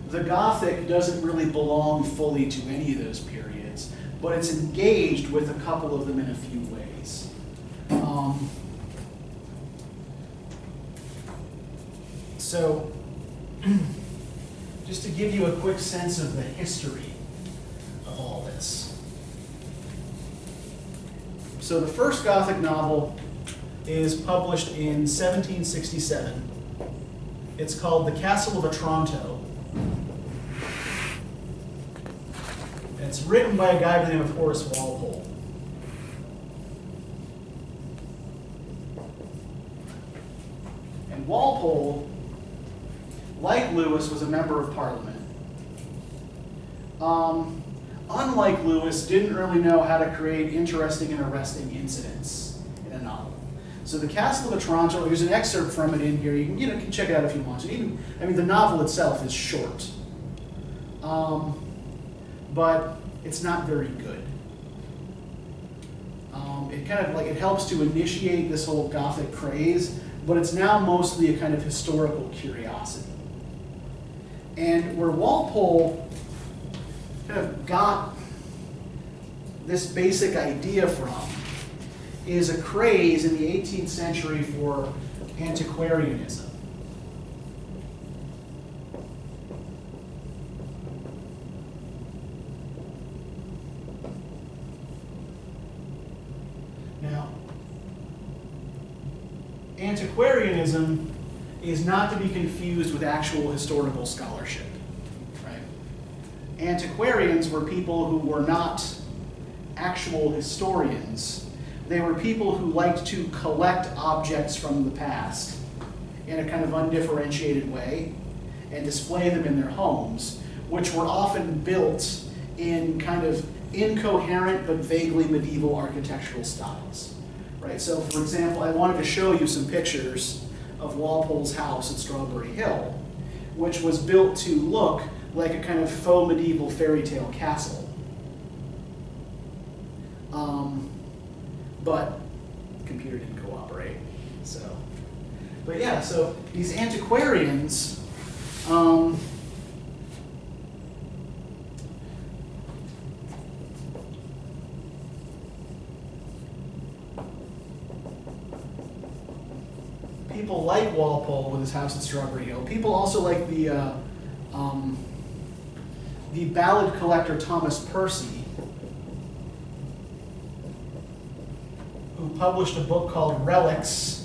The Gothic doesn't really belong fully to any of those periods, but it's engaged with a couple of them in a few ways. So, just to give you a quick sense of the history of all this. So the first Gothic novel is published in 1767. It's called The Castle of Otranto. And it's written by a guy by the name of Horace Walpole. And Walpole, like Lewis, was a member of Parliament. Unlike Lewis, didn't really know how to create interesting and arresting incidents in a novel. So The Castle of Otranto, there's an excerpt from it in here. You can check it out if you want to. Even, the novel itself is short, but it's not very good. It kind of it helps to initiate this whole Gothic craze, but it's now mostly a kind of historical curiosity. And where Walpole kind of got this basic idea from is a craze in the 18th century for antiquarianism. Now, antiquarianism is not to be confused with actual historical scholarship, right? Antiquarians were people who were not actual historians. They were people who liked to collect objects from the past in a kind of undifferentiated way and display them in their homes, which were often built in kind of incoherent but vaguely medieval architectural styles, right? So, for example, I wanted to show you some pictures of Walpole's house at Strawberry Hill, which was built to look like a kind of faux medieval fairy tale castle. But the computer didn't cooperate. But yeah, so these antiquarians, people like Walpole with his house at Strawberry Hill. People also like the ballad collector Thomas Percy, who published a book called Relics.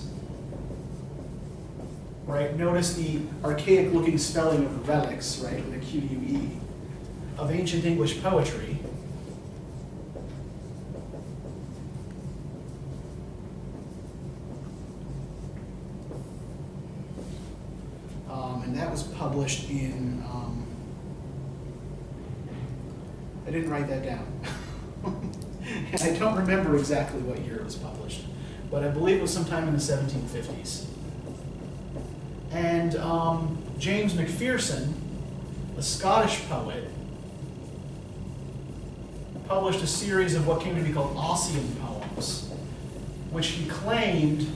Right? Notice the archaic-looking spelling of relics, right, with a Q-U-E, of ancient English poetry. And that was published in, I didn't write that down. And I don't remember exactly what year it was published, but I believe it was sometime in the 1750s. And James Macpherson, a Scottish poet, published a series of what came to be called Ossian poems, which he claimed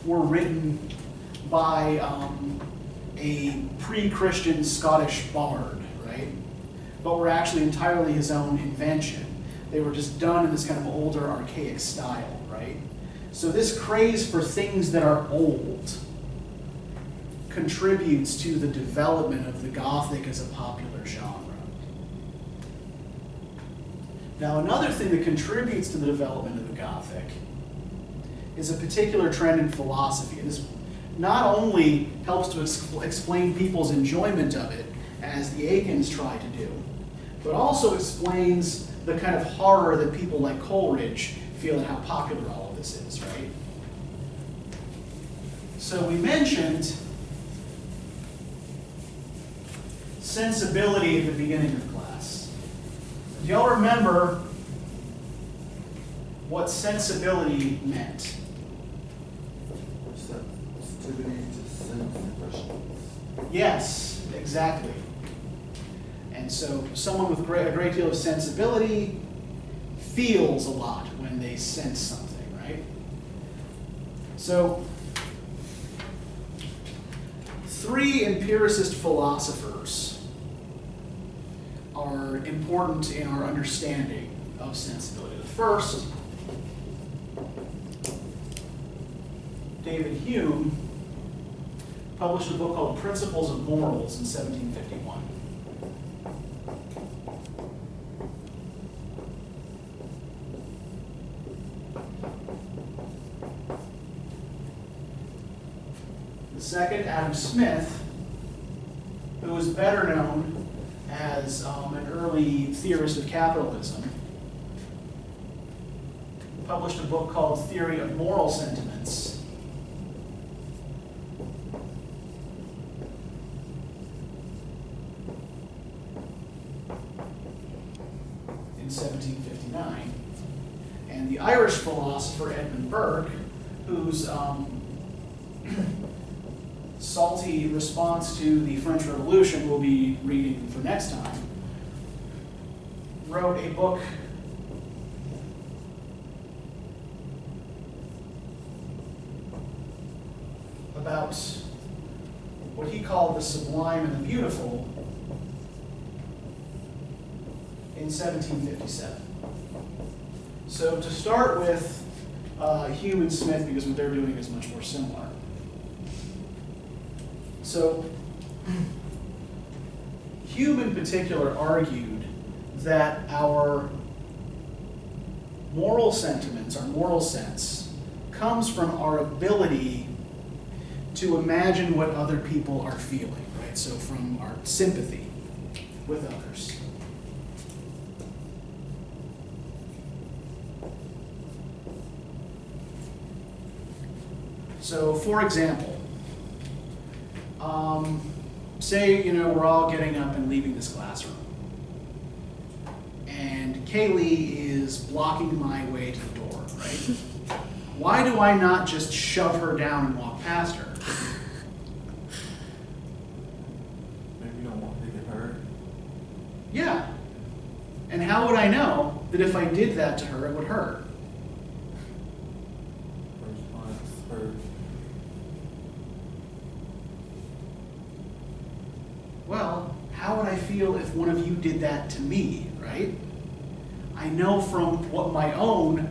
were written by a pre-Christian Scottish bard, right? But were actually entirely his own invention. They were just done in this kind of older, archaic style, right? So this craze for things that are old contributes to the development of the Gothic as a popular genre. Now, another thing that contributes to the development of the Gothic is a particular trend in philosophy. And this not only helps to explain people's enjoyment of it, as the Aikins try to do, but also explains the kind of horror that people like Coleridge feel at how popular all of this is, right? So we mentioned sensibility at the beginning of class. Do y'all remember what sensibility meant? Sensitivity to sense impressions. Yes, exactly. And so someone with a great deal of sensibility feels a lot when they sense something, right? So, three empiricist philosophers are important in our understanding of sensibility. The first, David Hume, published a book called Principles of Morals in 1751. The second, Adam Smith, who was better known as an early theorist of capitalism, published a book called Theory of Moral Sentiments in 1759. And the Irish philosopher Edmund Burke, whose salty response to the French Revolution we'll be reading for next time, wrote a book about what he called the sublime and the beautiful in 1757. So to start with Hume and Smith, because what they're doing is much more similar. So Hume in particular argued that our moral sentiments, our moral sense, comes from our ability to imagine what other people are feeling, right? So from our sympathy with others. So for example, say, we're all getting up and leaving this classroom. And Kaylee is blocking my way to the door, right? Why do I not just shove her down and walk past her? Maybe you don't want to get hurt. Yeah. And how would I know that if I did that to her, it would hurt? Response, hurt. Well, how would I feel if one of you did that to me, right? I know from my own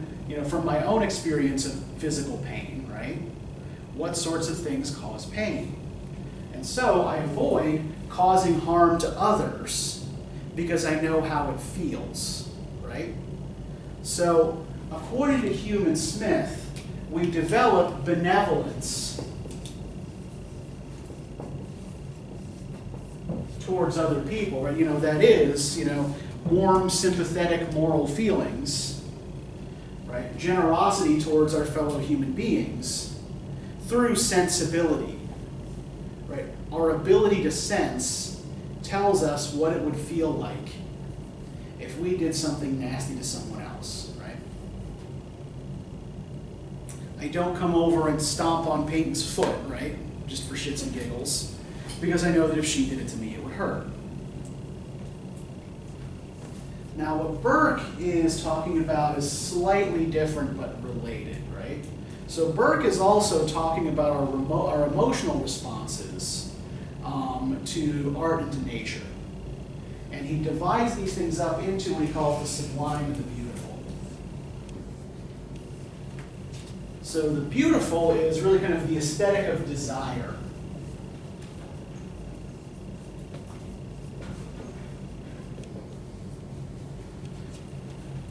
experience of physical pain, right? What sorts of things cause pain. And so I avoid causing harm to others because I know how it feels, right? So according to Hume and Smith, we develop benevolence towards other people, right? That is, warm, sympathetic, moral feelings, right? Generosity towards our fellow human beings through sensibility, right? Our ability to sense tells us what it would feel like if we did something nasty to someone else, right? I don't come over and stomp on Peyton's foot, right? Just for shits and giggles, because I know that if she did it to me, it would hurt. Now, what Burke is talking about is slightly different but related, right? So Burke is also talking about our emotional responses to art and to nature. And he divides these things up into what he calls the sublime and the beautiful. So the beautiful is really kind of the aesthetic of desire.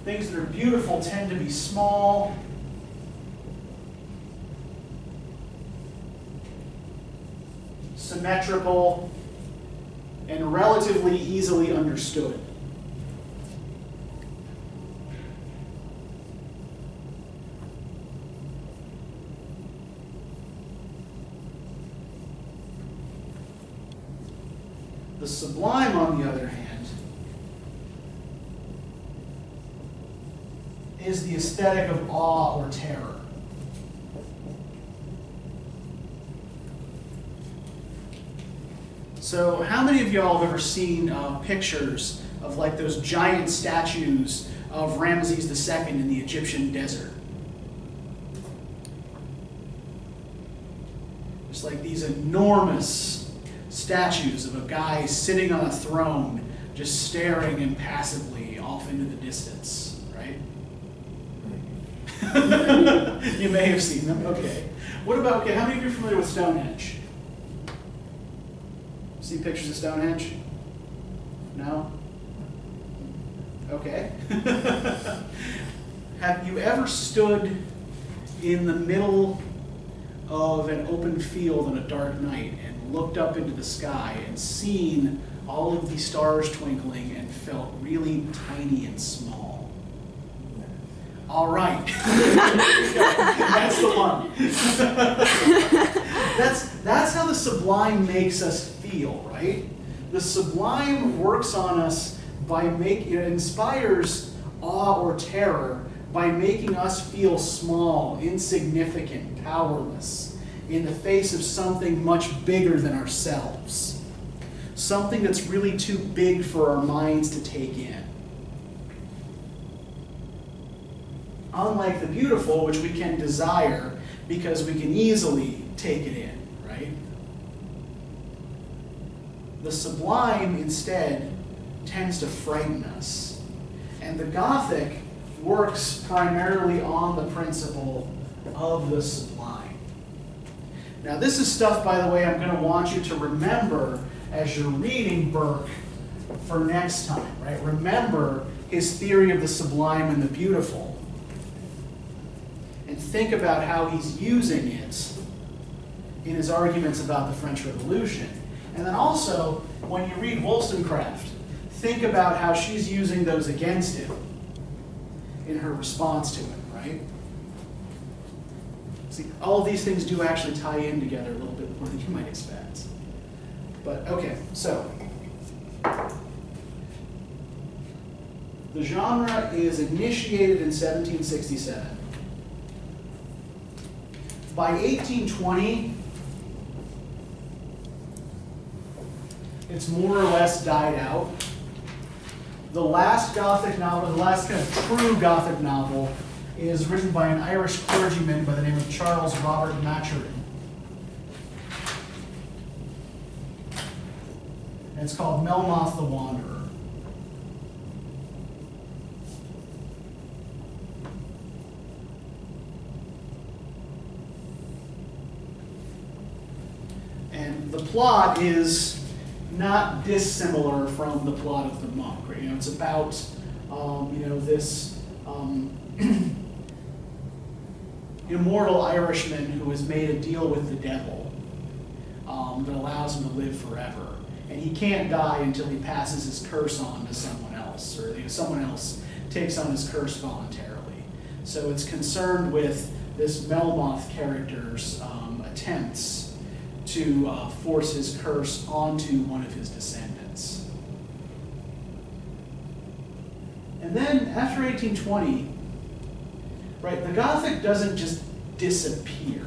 Things that are beautiful tend to be small, symmetrical, and relatively easily understood. The sublime, on the other hand, is the aesthetic of awe or terror. So how many of y'all have ever seen pictures of like those giant statues of Ramesses II in the Egyptian desert? There's like these enormous statues of a guy sitting on a throne just staring impassively off into the distance, right? You may have seen them, okay. What about, okay, how many of you are familiar with Stonehenge? See pictures of Stonehenge? No? Okay. Have you ever stood in the middle of an open field on a dark night and looked up into the sky and seen all of these stars twinkling and felt really tiny and small? All right. That's the one. That's how the sublime makes us feel, right? The sublime works on us by making, it inspires awe or terror by making us feel small, insignificant, powerless in the face of something much bigger than ourselves. Something that's really too big for our minds to take in. Unlike the beautiful, which we can desire because we can easily take it in, right? The sublime, instead, tends to frighten us. And the Gothic works primarily on the principle of the sublime. Now, this is stuff, by the way, I'm going to want you to remember as you're reading Burke for next time, right? Remember his theory of the sublime and the beautiful. And think about how he's using it in his arguments about the French Revolution. And then also, when you read Wollstonecraft, think about how she's using those against him in her response to him, right? See, all of these things do actually tie in together a little bit more than you might expect. But, okay, so. The genre is initiated in 1767. By 1820, it's more or less died out. The last Gothic novel, the last kind of true Gothic novel, is written by an Irish clergyman by the name of Charles Robert Maturin. And it's called Melmoth the Wanderer. And the plot is not dissimilar from the plot of The Monk. Right? You know, it's about this immortal Irishman who has made a deal with the devil that allows him to live forever, and he can't die until he passes his curse on to someone else, or someone else takes on his curse voluntarily. So it's concerned with this Melmoth character's attempts to force his curse onto one of his descendants. And then after 1820, right, the Gothic doesn't just disappear.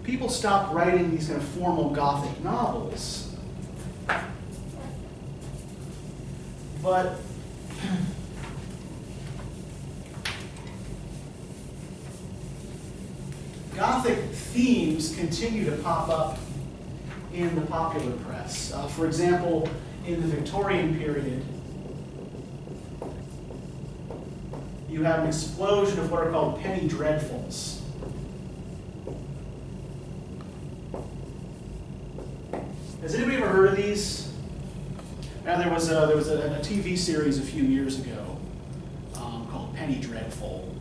People stopped writing these kind of formal Gothic novels. But Gothic themes continue to pop up in the popular press. For example, in the Victorian period, you have an explosion of what are called penny dreadfuls. Has anybody ever heard of these? Now, there was a TV series a few years ago called Penny Dreadful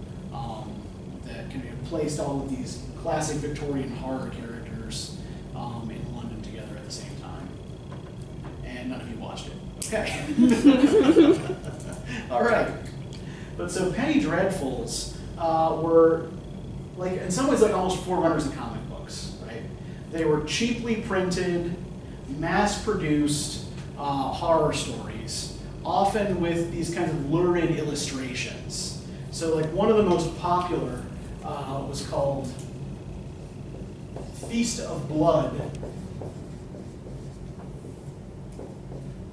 that kind of placed all of these classic Victorian horror characters in London together at the same time. And none of you watched it. Okay. All right. But so Penny Dreadfuls were, like, in some ways, like almost forerunners of comic books, right? They were cheaply printed. mass-produced horror stories, often with these kinds of lurid illustrations. So like one of the most popular was called Feast of Blood,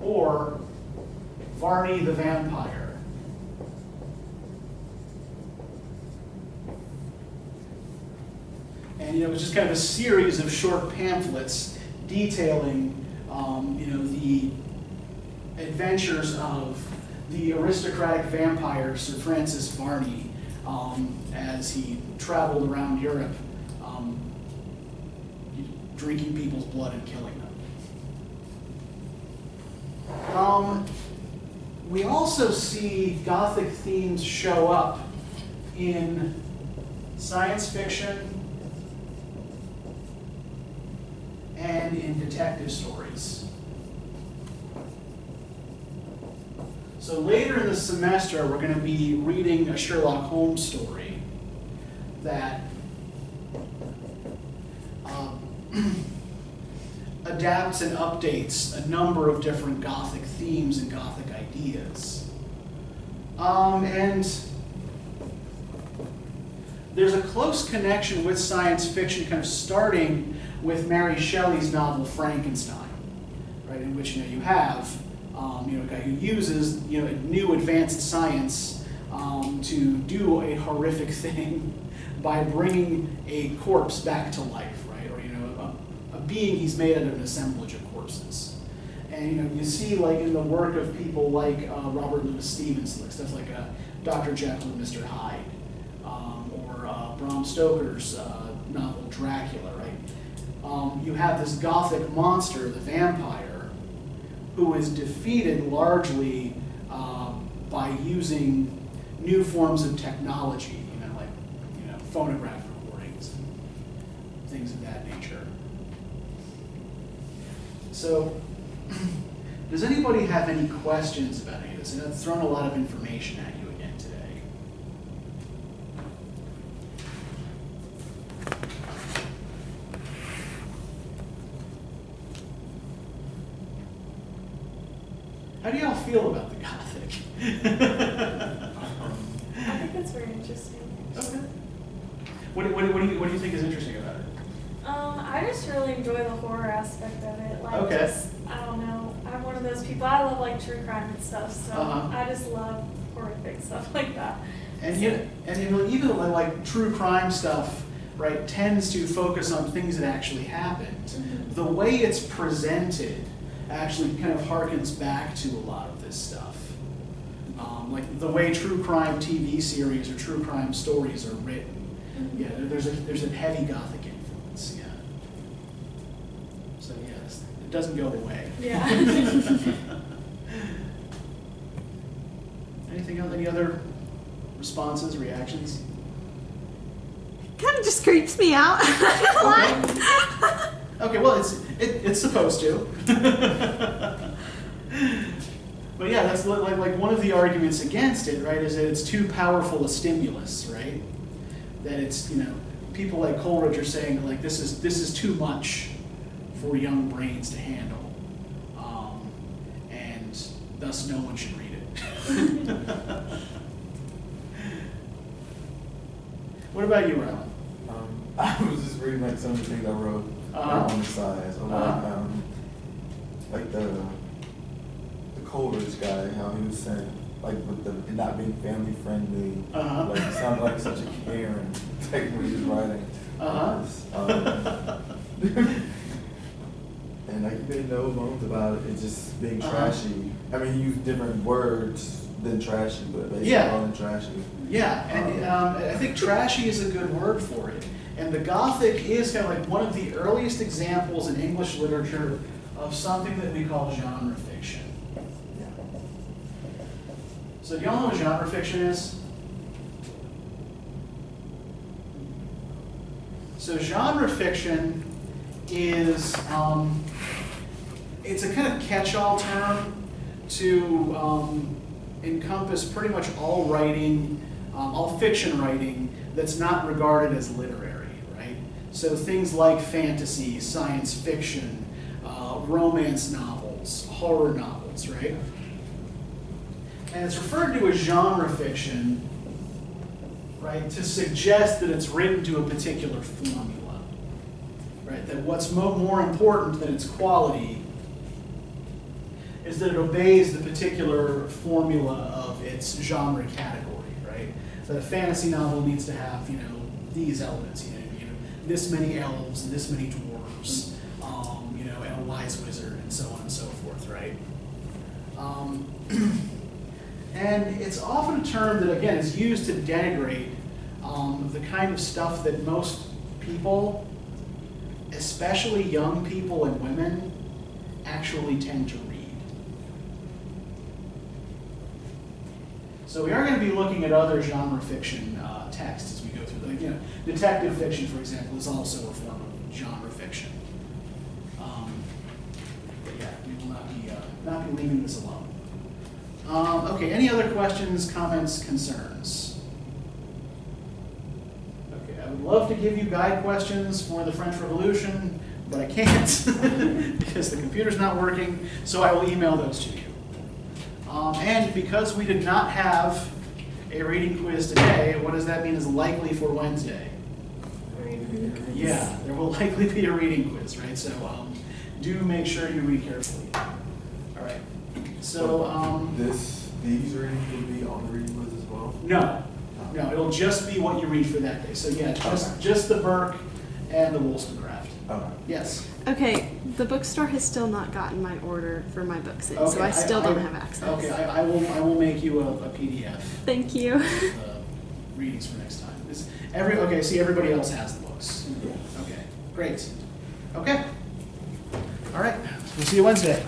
or Varney the Vampire. And it was just kind of a series of short pamphlets detailing the adventures of the aristocratic vampire Sir Francis Varney as he traveled around Europe, drinking people's blood and killing them. We also see Gothic themes show up in science fiction and in detective stories. So later in the semester, we're going to be reading a Sherlock Holmes story that adapts and updates a number of different Gothic themes and Gothic ideas. And there's a close connection with science fiction, kind of starting with Mary Shelley's novel Frankenstein, right? In which you have a guy who uses new advanced science to do a horrific thing by bringing a corpse back to life, right? Or a being he's made out of an assemblage of corpses. And you see like in the work of people like Robert Louis Stevenson, like stuff like Dr. Jekyll and Mr. Hyde, or Bram Stoker's novel Dracula, right? You have this Gothic monster, the vampire, who is defeated largely by using new forms of technology, like phonograph recordings and things of that nature. So, does anybody have any questions about any of this? I've thrown a lot of information at you again today. How do y'all feel about the Gothic? I think that's very interesting. Okay. What do you think is interesting about it? I just really enjoy the horror aspect of it. Like, Okay. I don't know. I'm one of those people. I love like true crime and stuff. So I just love horrific stuff like that. And even like true crime stuff, right, tends to focus on things that actually happened. Mm-hmm. The way it's presented actually kind of harkens back to a lot of this stuff. Like the way true crime TV series or true crime stories are written. Mm-hmm. Yeah, there's a heavy Gothic influence. Yeah. So yes, it doesn't go away. Yeah. Anything else? Any other responses, reactions? Kind of just creeps me out. Okay, well, it's supposed to. But yeah, that's like one of the arguments against it, right? Is that it's too powerful a stimulus, right? That it's people like Coleridge are saying like this is too much for young brains to handle, and thus no one should read it. What about you, Rylan? I was just reading like some of the things I wrote on the side. So like the Coleridge guy, how he was saying like with the not being family friendly, like it sounded like such a Karen type when he was writing. And like he made no bones about it just being trashy. I mean, he used different words than trashy, but basically all in trashy. Yeah, and I think trashy is a good word for it. And the Gothic is kind of like one of the earliest examples in English literature of something that we call genre fiction. Yeah. So do y'all know what genre fiction is? So genre fiction is, it's a kind of catch-all term to encompass pretty much all writing, all fiction writing that's not regarded as literary, right? So things like fantasy, science fiction, romance novels, horror novels, right? And it's referred to as genre fiction, right, to suggest that it's written to a particular formula, right? That what's more important than its quality is that it obeys the particular formula of its genre category, right? So a fantasy novel needs to have, these elements, this many elves and this many dwarves, and a wise wizard and so on and so forth, right? And it's often a term that, again, is used to denigrate the kind of stuff that most people, especially young people and women, actually tend to read. So we are going to be looking at other genre fiction texts as we go through them. Detective fiction, for example, is also a form of genre fiction. But yeah, we will not be leaving this alone. Okay, any other questions, comments, concerns? Okay, I would love to give you guide questions for the French Revolution, but I can't because the computer's not working, so I will email those to you. And because we did not have a reading quiz today, what does that mean is likely for Wednesday? Yeah, there will likely be a reading quiz, right? So do make sure you read carefully. All right. So these readings will be on the reading quiz as well? no, it'll just be what you read for that day. So yeah, just the Burke and the Wollstonecraft. Okay. Yes. Okay, the bookstore has still not gotten my order for my books in, so Okay, I still don't have access. Okay, I will make you a PDF. Thank you. Readings for next time. See, everybody else has the books. Yeah. Okay, great. Okay. All right, we'll see you Wednesday.